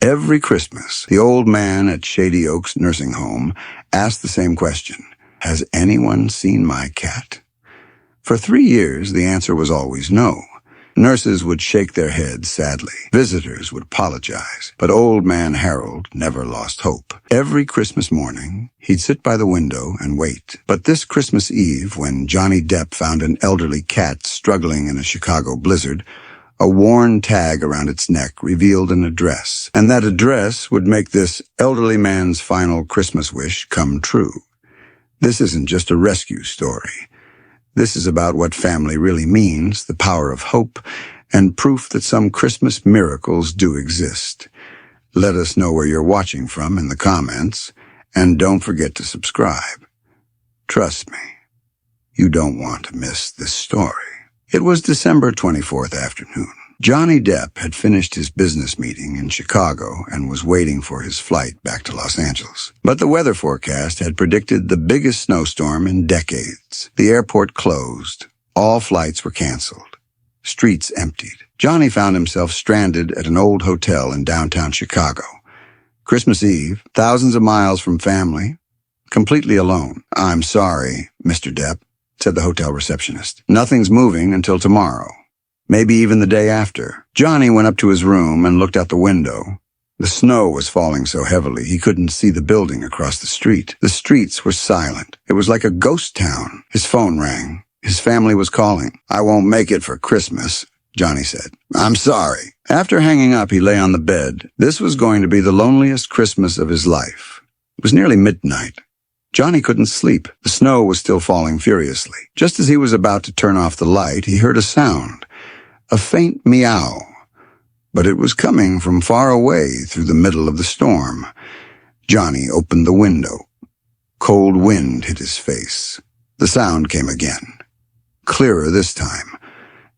Every Christmas, the old man at Shady Oaks Nursing Home asked the same question: has anyone seen my cat? For 3 years, the answer was always no. Nurses would shake their heads sadly. Visitors would apologize. But old man Harold never lost hope. Every Christmas morning, he'd sit by the window and wait. But this Christmas Eve, when Johnny Depp found an elderly cat struggling in a Chicago blizzard, a worn tag around its neck revealed an address. And that address would make this elderly man's final Christmas wish come true. This isn't just a rescue story. This is about what family really means, the power of hope, and proof that some Christmas miracles do exist. Let us know where you're watching from in the comments, and don't forget to subscribe. Trust me, you don't want to miss this story. It was December 24th afternoon. Johnny Depp had finished his business meeting in Chicago and was waiting for his flight back to Los Angeles. But the weather forecast had predicted the biggest snowstorm in decades. The airport closed. All flights were canceled. Streets emptied. Johnny found himself stranded at an old hotel in downtown Chicago. Christmas Eve, thousands of miles from family, completely alone. "I'm sorry, Mr. Depp," said the hotel receptionist. "Nothing's moving until tomorrow. Maybe even the day after." Johnny went up to his room and looked out the window. The snow was falling so heavily he couldn't see the building across the street. The streets were silent. It was like a ghost town. His phone rang. His family was calling. "I won't make it for Christmas," Johnny said. "I'm sorry." After hanging up, he lay on the bed. This was going to be the loneliest Christmas of his life. It was nearly midnight. Johnny couldn't sleep. The snow was still falling furiously. Just as he was about to turn off the light, he heard a sound. A faint meow, but it was coming from far away through the middle of the storm. Johnny opened the window. Cold wind hit his face. The sound came again, clearer this time.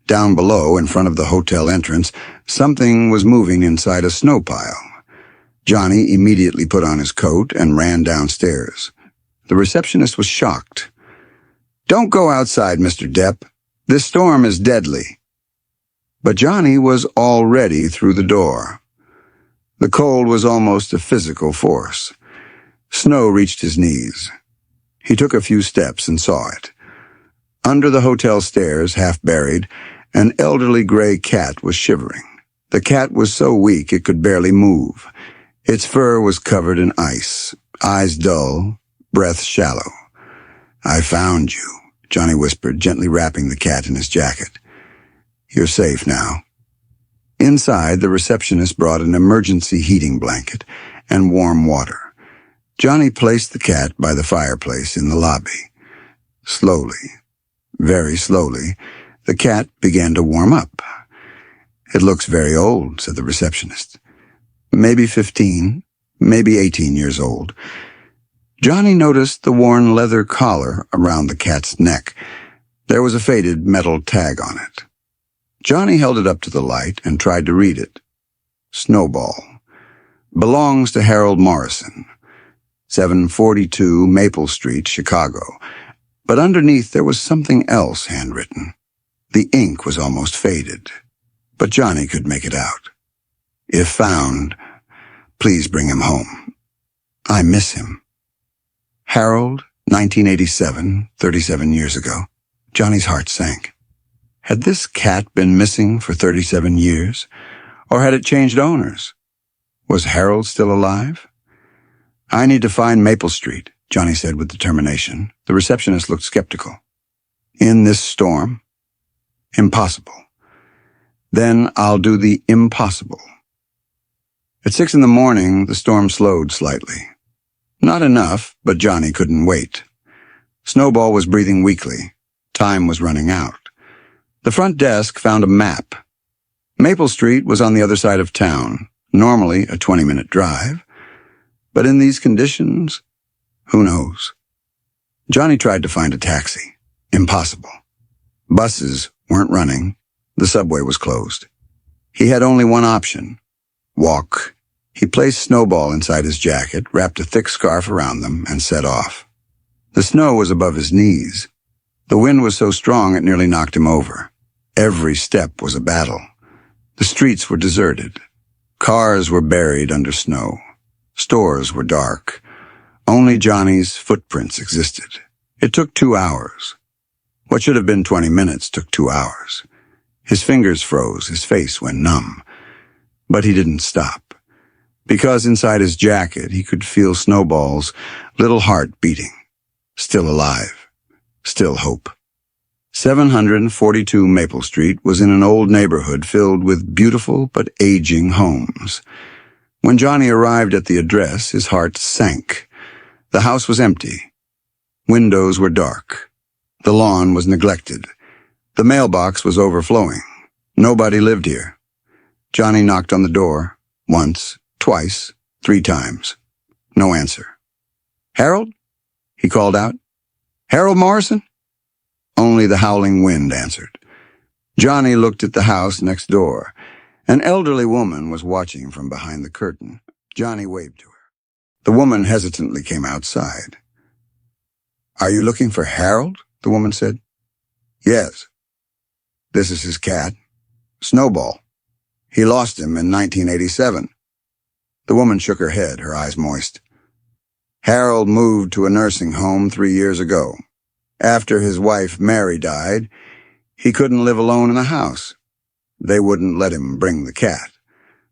Down below, in front of the hotel entrance, something was moving inside a snow pile. Johnny immediately put on his coat and ran downstairs. The receptionist was shocked. "Don't go outside, Mr. Depp. This storm is deadly." But Johnny was already through the door. The cold was almost a physical force. Snow reached his knees. He took a few steps and saw it. Under the hotel stairs, half buried, an elderly gray cat was shivering. The cat was so weak it could barely move. Its fur was covered in ice, eyes dull, breath shallow. "I found you," Johnny whispered, gently wrapping the cat in his jacket. "You're safe now." Inside, the receptionist brought an emergency heating blanket and warm water. Johnny placed the cat by the fireplace in the lobby. Slowly, very slowly, the cat began to warm up. "It looks very old," said the receptionist. "Maybe 15, maybe 18 years old." Johnny noticed the worn leather collar around the cat's neck. There was a faded metal tag on it. Johnny held it up to the light and tried to read it. "Snowball. Belongs to Harold Morrison. 742 Maple Street, Chicago." But underneath there was something else handwritten. The ink was almost faded, but Johnny could make it out. "If found, please bring him home. I miss him. Harold, 1987, 37 years ago." Johnny's heart sank. Had this cat been missing for 37 years? Or had it changed owners? Was Harold still alive? "I need to find Maple Street," Johnny said with determination. The receptionist looked skeptical. "In this storm? Impossible." "Then I'll do the impossible." At 6 in the morning, the storm slowed slightly. Not enough, but Johnny couldn't wait. Snowball was breathing weakly. Time was running out. The front desk found a map. Maple Street was on the other side of town, normally a 20-minute drive. But in these conditions, who knows? Johnny tried to find a taxi. Impossible. Buses weren't running. The subway was closed. He had only one option: walk. He placed Snowball inside his jacket, wrapped a thick scarf around them, and set off. The snow was above his knees. The wind was so strong it nearly knocked him over. Every step was a battle. The streets were deserted. Cars were buried under snow. Stores were dark. Only Johnny's footprints existed. It took 2 hours. What should have been 20 minutes took 2 hours. His fingers froze, his face went numb. But he didn't stop. Because inside his jacket he could feel Snowball's little heart beating. Still alive. Still hope. 742 Maple Street was in an old neighborhood filled with beautiful but aging homes. When Johnny arrived at the address, his heart sank. The house was empty. Windows were dark. The lawn was neglected. The mailbox was overflowing. Nobody lived here. Johnny knocked on the door, once, twice, 3 times. No answer. "Harold?" he called out. "Harold Morrison?" Only the howling wind answered. Johnny looked at the house next door. An elderly woman was watching from behind the curtain. Johnny waved to her. The woman hesitantly came outside. "Are you looking for Harold?" the woman said. "Yes. This is his cat, Snowball. He lost him in 1987. The woman shook her head, her eyes moist. "Harold moved to a nursing home 3 years ago. After his wife Mary died, he couldn't live alone in the house. They wouldn't let him bring the cat.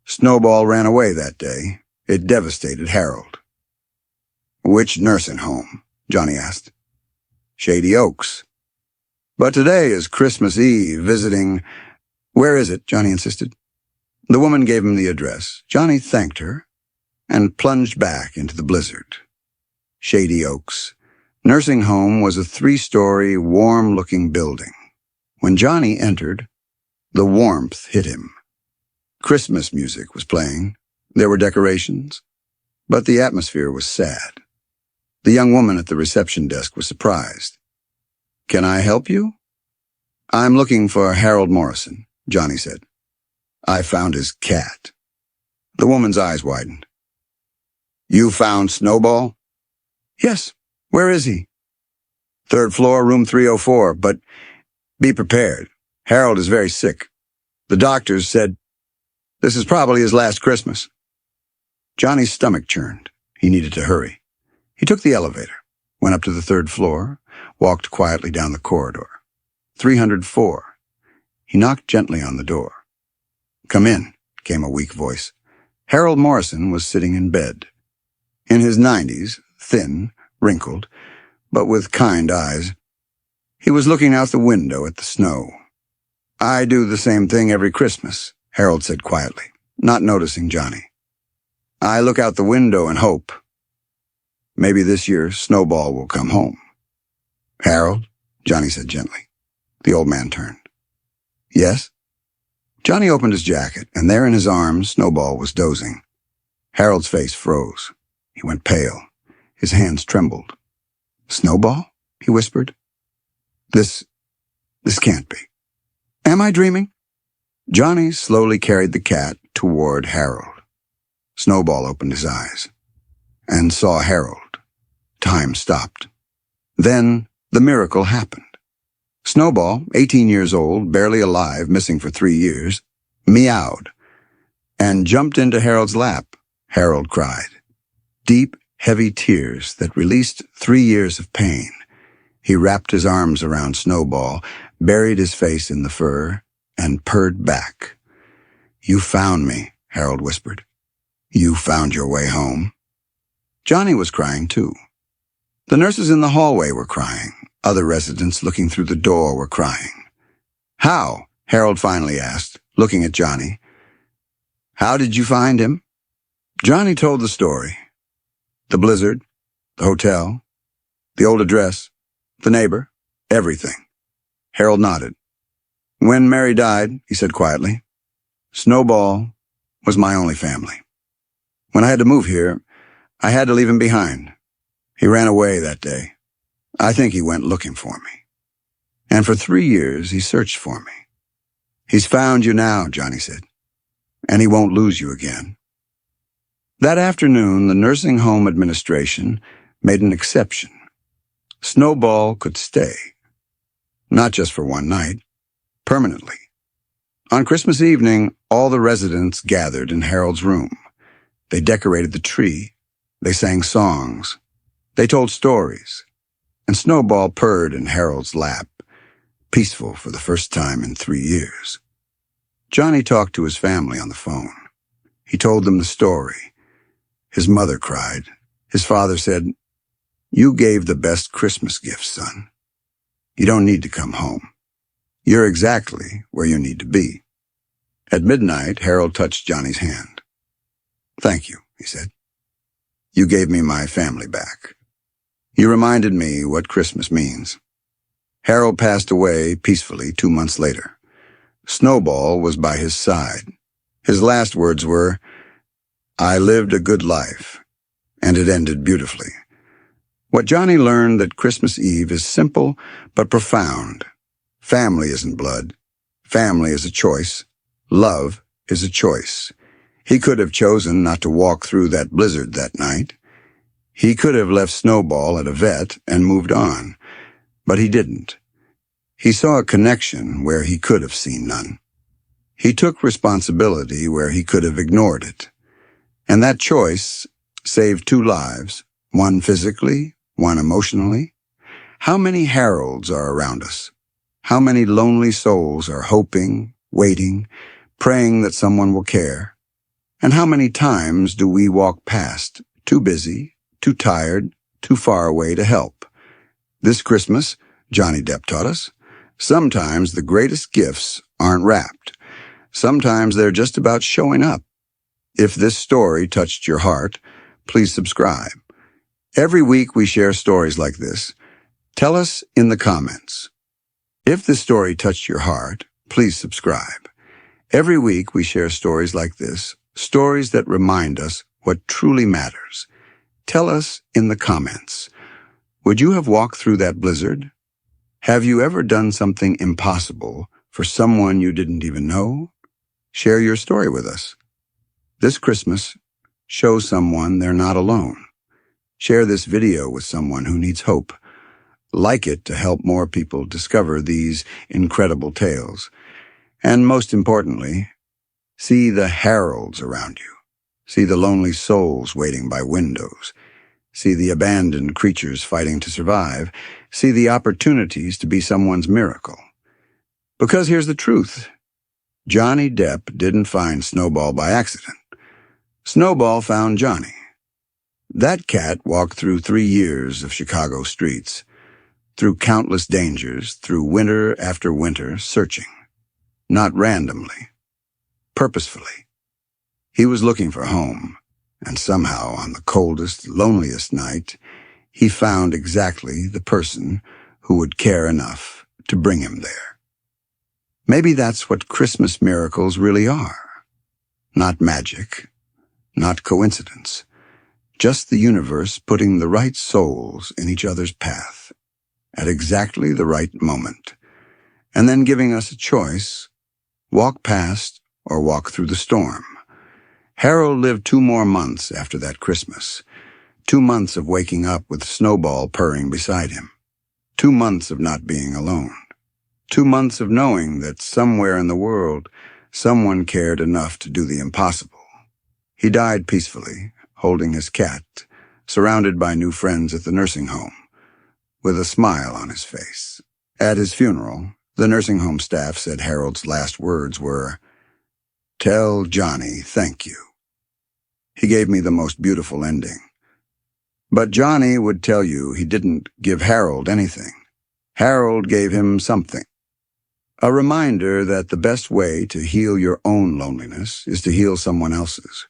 Snowball ran away that day. It devastated Harold." "Which nursing home?" Johnny asked. "Shady Oaks. But today is Christmas Eve, visiting—" "Where is it?" Johnny insisted. The woman gave him the address. Johnny thanked her and plunged back into the blizzard. Shady Oaks Nursing Home was a 3-story, warm-looking building. When Johnny entered, the warmth hit him. Christmas music was playing. There were decorations. But the atmosphere was sad. The young woman at the reception desk was surprised. "Can I help you?" "I'm looking for Harold Morrison," Johnny said. "I found his cat." The woman's eyes widened. "You found Snowball?" "Yes. Where is he?" "3rd floor, room 304, but be prepared. Harold is very sick. The doctors said this is probably his last Christmas." Johnny's stomach churned. He needed to hurry. He took the elevator, went up to the 3rd floor, walked quietly down the corridor. 304. He knocked gently on the door. "Come in," came a weak voice. Harold Morrison was sitting in bed. In his 90s, thin, wrinkled, but with kind eyes. He was looking out the window at the snow. "I do the same thing every Christmas," Harold said quietly, not noticing Johnny. "I look out the window and hope. Maybe this year Snowball will come home." "Harold?" Johnny said gently. The old man turned. "Yes?" Johnny opened his jacket, and there in his arms, Snowball was dozing. Harold's face froze. He went pale. His hands trembled. "Snowball?" he whispered. This can't be. Am I dreaming?" Johnny slowly carried the cat toward Harold. Snowball opened his eyes and saw Harold. Time stopped. Then the miracle happened. Snowball, 18 years old, barely alive, missing for 3 years, meowed and jumped into Harold's lap. Harold cried. Deep, heavy tears that released 3 years of pain. He wrapped his arms around Snowball, buried his face in the fur, and purred back. "You found me," Harold whispered. "You found your way home." Johnny was crying too. The nurses in the hallway were crying. Other residents looking through the door were crying. "How?" Harold finally asked, looking at Johnny. "How did you find him?" Johnny told the story. The blizzard, the hotel, the old address, the neighbor, everything. Harold nodded. "When Mary died," he said quietly, "Snowball was my only family. When I had to move here, I had to leave him behind. He ran away that day. I think he went looking for me. And for 3 years, he searched for me. He's found you now," Johnny said, "and he won't lose you again." That afternoon, the nursing home administration made an exception. Snowball could stay. Not just for one night, permanently. On Christmas evening, all the residents gathered in Harold's room. They decorated the tree. They sang songs. They told stories. And Snowball purred in Harold's lap, peaceful for the first time in 3 years. Johnny talked to his family on the phone. He told them the story. His mother cried. His father said, "You gave the best Christmas gift, son. You don't need to come home. You're exactly where you need to be." At midnight, Harold touched Johnny's hand. "Thank you," he said. "You gave me my family back. You reminded me what Christmas means." Harold passed away peacefully 2 months later. Snowball was by his side. His last words were, "I lived a good life, and it ended beautifully." What Johnny learned that Christmas Eve is simple but profound. Family isn't blood. Family is a choice. Love is a choice. He could have chosen not to walk through that blizzard that night. He could have left Snowball at a vet and moved on, but he didn't. He saw a connection where he could have seen none. He took responsibility where he could have ignored it. And that choice saved 2 lives, one physically, one emotionally. How many Harolds are around us? How many lonely souls are hoping, waiting, praying that someone will care? And how many times do we walk past, too busy, too tired, too far away to help? This Christmas, Johnny Depp taught us, sometimes the greatest gifts aren't wrapped. Sometimes they're just about showing up. If this story touched your heart, please subscribe. Every week we share stories like this. Tell us in the comments. If this story touched your heart, please subscribe. Every week we share stories like this, stories that remind us what truly matters. Tell us in the comments. Would you have walked through that blizzard? Have you ever done something impossible for someone you didn't even know? Share your story with us. This Christmas, show someone they're not alone. Share this video with someone who needs hope. Like it to help more people discover these incredible tales. And most importantly, see the Harolds around you. See the lonely souls waiting by windows. See the abandoned creatures fighting to survive. See the opportunities to be someone's miracle. Because here's the truth. Johnny Depp didn't find Snowball by accident. Snowball found Johnny. That cat walked through 3 years of Chicago streets, through countless dangers, through winter after winter, searching. Not randomly, purposefully. He was looking for home, and somehow on the coldest, loneliest night, he found exactly the person who would care enough to bring him there. Maybe that's what Christmas miracles really are. Not magic, not coincidence. Just the universe putting the right souls in each other's path at exactly the right moment, and then giving us a choice, walk past or walk through the storm. Harold lived 2 more months after that Christmas, 2 months of waking up with Snowball purring beside him, 2 months of not being alone, 2 months of knowing that somewhere in the world someone cared enough to do the impossible. He died peacefully, holding his cat, surrounded by new friends at the nursing home, with a smile on his face. At his funeral, the nursing home staff said Harold's last words were, "Tell Johnny thank you. He gave me the most beautiful ending." But Johnny would tell you he didn't give Harold anything. Harold gave him something. A reminder that the best way to heal your own loneliness is to heal someone else's.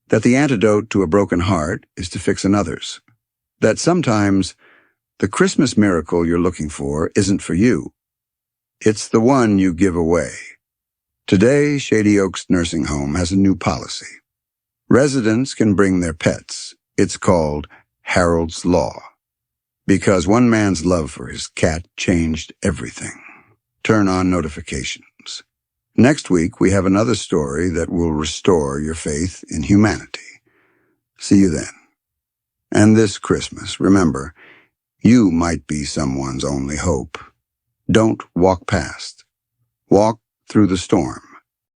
That the antidote to a broken heart is to fix another's. That sometimes the Christmas miracle you're looking for isn't for you. It's the one you give away. Today, Shady Oaks Nursing Home has a new policy. Residents can bring their pets. It's called Harold's Law. Because one man's love for his cat changed everything. Turn on notifications. Next week, we have another story that will restore your faith in humanity. See you then. And this Christmas, remember, you might be someone's only hope. Don't walk past. Walk through the storm.